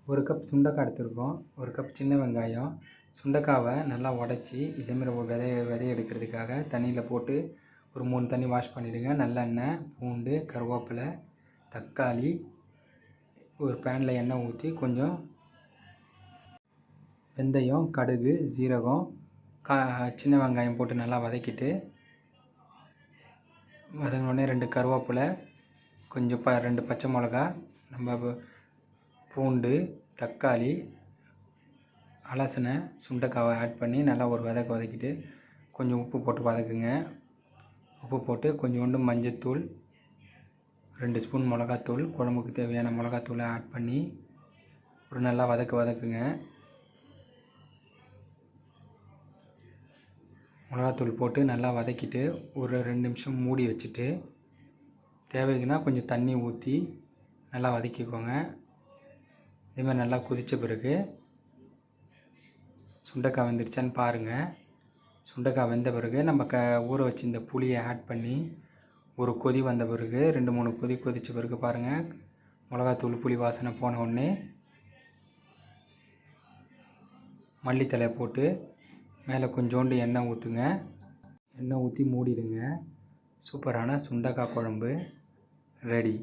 1 cup சுண்டைக்காய் எடுத்துருக்கோம். 1 cup சின்ன வெங்காயம். சுண்டைக்காவை நல்லா உடச்சி இதேமாரி விதைய எடுக்கிறதுக்காக தண்ணியில் போட்டு ஒரு 3 தண்ணி வாஷ் பண்ணிவிடுங்க. நல்லெண்ணெய், பூண்டு, கருவேப்பிலை, தக்காளி, ஒரு பேனில் எண்ணெய் ஊற்றி கொஞ்சம் வெந்தயம், கடுகு, சீரகம், சின்ன வெங்காயம் போட்டு நல்லா வதக்கிட்டு வதங்கினோடனே 2 கருவேப்பிலை, கொஞ்சம் 2 பச்சை மிளகா, நம்ம பூண்டு, தக்காளி, அலசின சுண்டைக்காவை ஆட் பண்ணி நல்லா ஒரு வதக்கிட்டு கொஞ்சம் உப்பு போட்டு வதக்குங்க. உப்பு போட்டு கொஞ்சோண்டு மஞ்சத்தூள், 2 ஸ்பூன் மிளகாத்தூள், குழம்புக்கு தேவையான மிளகாத்தூளை ஆட் பண்ணி ஒரு நல்லா வதக்குங்க. மிளகாத்தூள் போட்டு நல்லா வதக்கிட்டு ஒரு 2 நிமிஷம் மூடி வச்சுட்டு தேவைக்குன்னா கொஞ்சம் தண்ணி ஊற்றி நல்லா வதக்கிக்கோங்க. இதேமாதிரி நல்லா கொதித்த பிறகு சுண்டைக்காய் வெந்துருச்சான்னு பாருங்கள். சுண்டைக்காய் வெந்த பிறகு நம்ம ஊற வச்சு இந்த புளியை ஆட் பண்ணி ஒரு கொதி வந்த பிறகு 2-3 கொதி கொதித்த பிறகு பாருங்கள், மிளகாத்தூள் புளி வாசனை போன உடனே மல்லித்தலை போட்டு மேலே கொஞ்சோண்டு எண்ணெய் ஊற்றுங்க. எண்ணெய் ஊற்றி மூடிடுங்க. சூப்பரான சுண்டைக்காய் குழம்பு ரெடி.